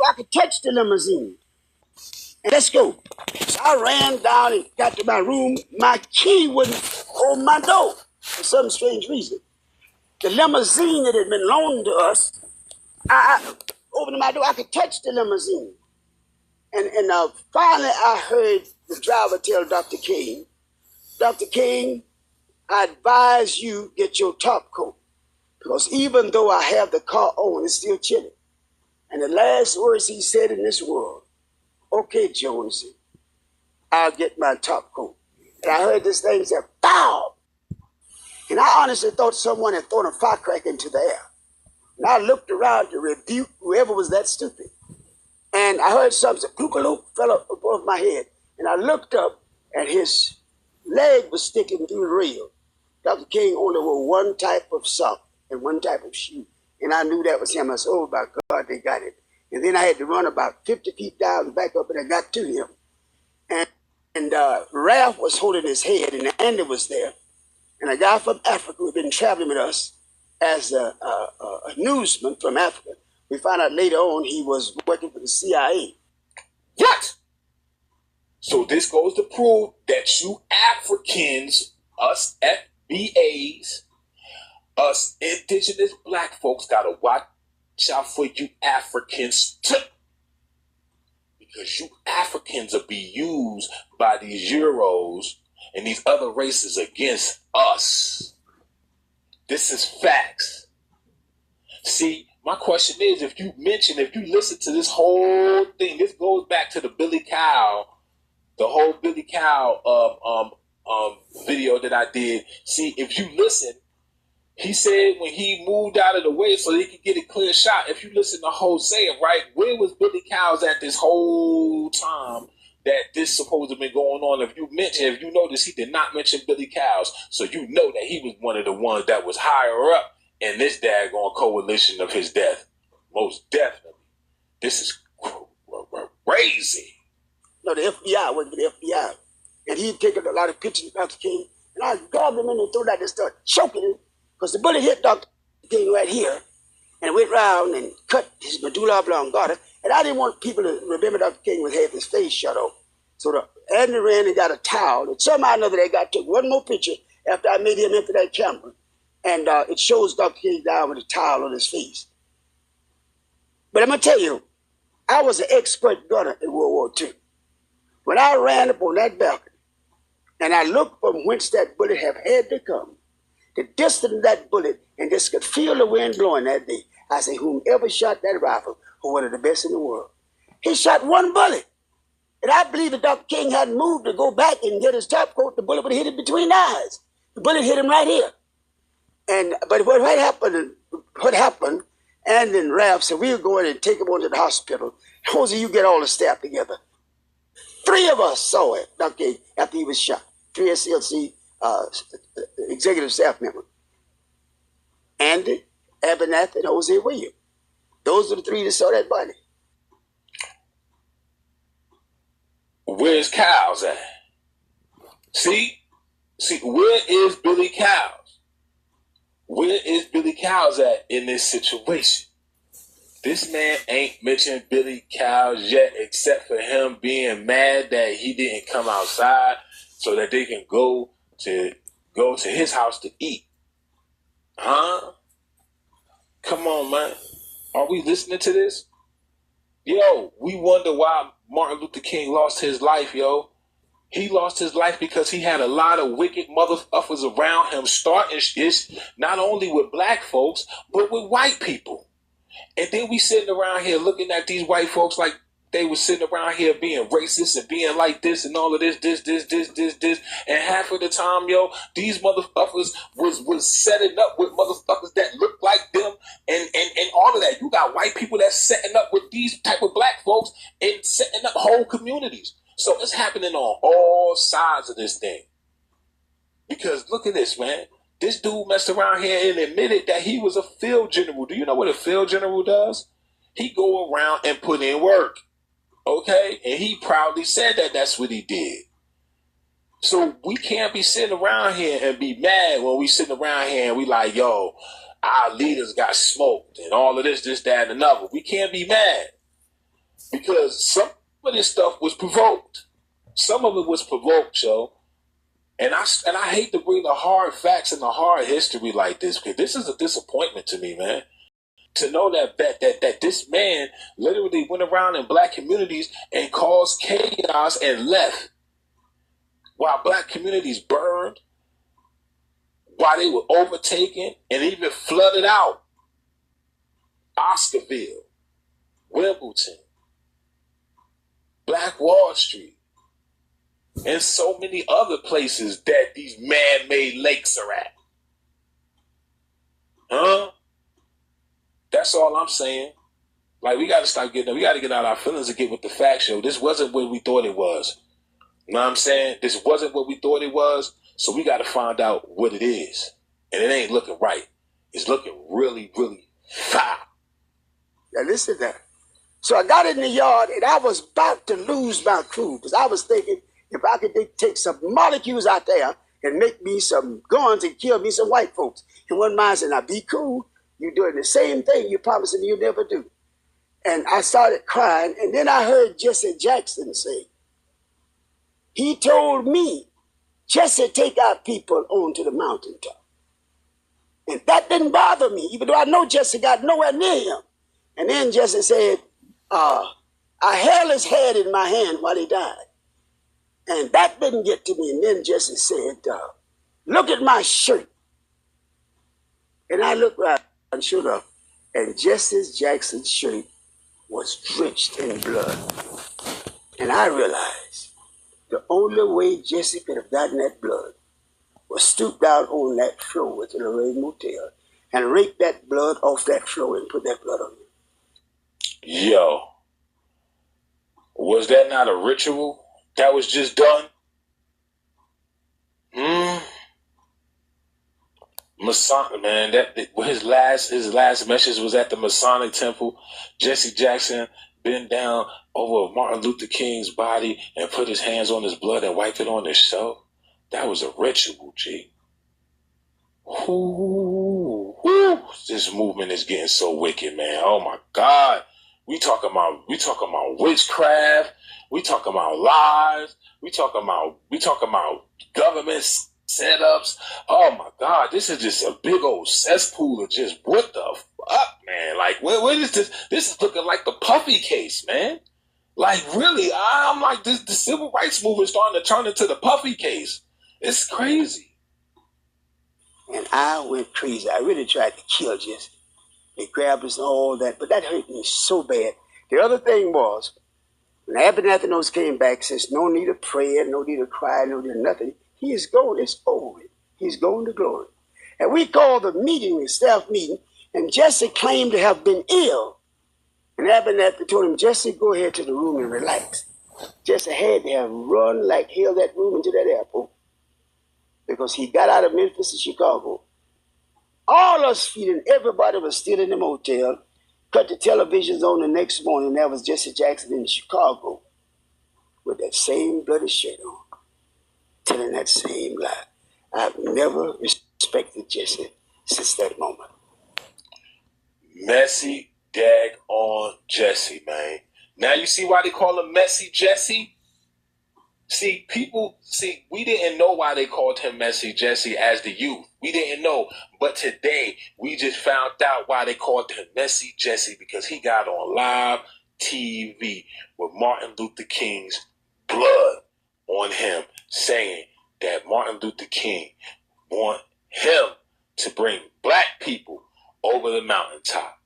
I could touch the limousine. And let's go. So I ran down and got to my room. My key wouldn't hold my door for some strange reason. The limousine that had been loaned to us, I opened my door, I could touch the limousine. And finally I heard the driver tell Dr. King, Dr. King, I advise you get your top coat, because even though I have the car on, it's still chilly. And the last words he said in this world, okay, Jonesy, I'll get my top coat. And I heard this thing say, pow! And I honestly thought someone had thrown a firecracker into the air. And I looked around to rebuke whoever was that stupid. And I heard something, clook fell up above my head. And I looked up, and his leg was sticking through the rail. Dr. King only wore one type of sock and one type of shoe. And I knew that was him. I said, oh, my God, they got it. And then I had to run about 50 feet down and back up, and I got to him. And Ralph was holding his head, and Andy was there. And a guy from Africa who had been traveling with us as a newsman from Africa. We found out later on he was working for the CIA. What? So this goes to prove that you Africans, us FBAs, us indigenous black folks, gotta watch out for you Africans too. Because you Africans will be used by these Euros and these other races against us. This is facts. See, my question is, if you listen to this whole thing, this goes back to the Billy Cow, the whole Billy Cow video that I did. See, if you listen, he said when he moved out of the way so he could get a clear shot. If you listen to Hosea, right, where was Billy Cows at this whole time that this supposed to have been going on? If you notice, he did not mention Billy Cows. So you know that he was one of the ones that was higher up in this daggone coalition of his death. Most definitely. This is crazy. No, the FBI worked for the FBI. And he'd taken a lot of pictures of Dr. King. And I grabbed him in and threw out and started choking him. Because the bullet hit Dr. King right here. And went round and cut his medulla oblongata. And I didn't want people to remember Dr. King with half his face shut off. So Andy ran and got a towel. And somehow or another they took one more picture after I made him empty that camera. And it shows Dr. King down with a towel on his face. But I'm going to tell you, I was an expert gunner in World War II. When I ran up on that balcony, and I looked from whence that bullet had to come, the distance of that bullet, and just could feel the wind blowing that day, I say, whomever shot that rifle was one of the best in the world. He shot one bullet. And I believe if Dr. King hadn't moved to go back and get his top coat, the bullet would have hit him between the eyes. The bullet hit him right here. But what happened, and then Ralph said, we'll go in and take him on to the hospital. Jose, you get all the staff together. 3 of us saw it, Dr. King, after he was shot. 3 SLC executive staff members. Andy, Abernathy, and Jose Williams. Those are the 3 that saw that body. Where's Cows at? See, where is Billy Cows? Where is Billy Cows at in this situation? This man ain't mentioned Billy Cows yet, except for him being mad that he didn't come outside so that they can go to his house to eat. Huh? Come on, man. Are we listening to this? Yo, we wonder why Martin Luther King lost his life, yo. He lost his life because he had a lot of wicked motherfuckers around him, starting shit not only with black folks, but with white people. And then we sitting around here looking at these white folks like they was sitting around here being racist and being like this and all of this. And half of the time, yo, these motherfuckers was setting up with motherfuckers that look like them and all of that. You got white people that's setting up with these type of black folks and setting up whole communities. So it's happening on all sides of this thing. Because look at this, man. This dude messed around here and admitted that he was a field general. Do you know what a field general does? He go around and put in work. Okay? And he proudly said that that's what he did. So we can't be sitting around here and be mad when we sitting around here and we like, yo, our leaders got smoked and all of this, that, and another. We can't be mad. because some of this stuff was provoked. Some of it was provoked, yo. And I hate to bring the hard facts and the hard history like this, because this is a disappointment to me, man. To know that this man literally went around in black communities and caused chaos and left while black communities burned, while they were overtaken and even flooded out Oscarville, Wimbledon, Black Wall Street, and so many other places that these man-made lakes are at. Huh? That's all I'm saying. Like, we got to get out our feelings and get with the facts, yo. This wasn't what we thought it was. You know what I'm saying? This wasn't what we thought it was, so we got to find out what it is. And it ain't looking right. It's looking really, really foul. Now listen to that. So I got in the yard and I was about to lose my cool because I was thinking if I could take some molecules out there and make me some guns and kill me some white folks. And one man said, now be cool. You're doing the same thing you're promising you never do. And I started crying. And then I heard Jesse Jackson say, he told me, Jesse, take our people onto the mountaintop. And that didn't bother me, even though I know Jesse got nowhere near him. And then Jesse said, I held his head in my hand while he died. And that didn't get to me. And then Jesse said, look at my shirt. And I looked right and sure enough, and Jesse Jackson's shirt was drenched in blood. And I realized the only way Jesse could have gotten that blood was stoop down on that floor at the Lorraine Motel and rake that blood off that floor and put that blood on you. Yo, was that not a ritual that was just done? Masonic, man, his last message was at the Masonic Temple. Jesse Jackson bent down over Martin Luther King's body and put his hands on his blood and wiped it on himself. That was a ritual, G. Ooh, this movement is getting so wicked, man. Oh my God. We talking about witchcraft. We talking about lies. We talking about government setups. Oh my God, this is just a big old cesspool of just what the fuck, man. Like, what is this? This is looking like the Puffy case, man. Like, really, I'm like, the civil rights movement starting to turn into the Puffy case. It's crazy. And I went crazy. I really tried to kill Jesse. They grabbed us and all that, but that hurt me so bad. The other thing was, when Abernathy came back, says no need of prayer, no need of crying, no need of nothing. He is going, it's over with. He's going to glory. And we called the meeting, a staff meeting, and Jesse claimed to have been ill. And Abernathy told him, Jesse, go ahead to the room and relax. Jesse had to have run like hell that room into that airport because he got out of Memphis to Chicago. All us feeding, everybody was still in the motel. Cut the televisions on the next morning. That was Jesse Jackson in Chicago with that same bloody shirt on, telling that same lie. I've never respected Jesse since that moment. Messy dag on Jesse, man. Now you see why they call him Messy Jesse? We didn't know why they called him Messy Jesse as the youth. We didn't know. But today, we just found out why they called him Messy Jesse, because he got on live TV with Martin Luther King's blood on him, saying that Martin Luther King want him to bring black people over the mountaintop.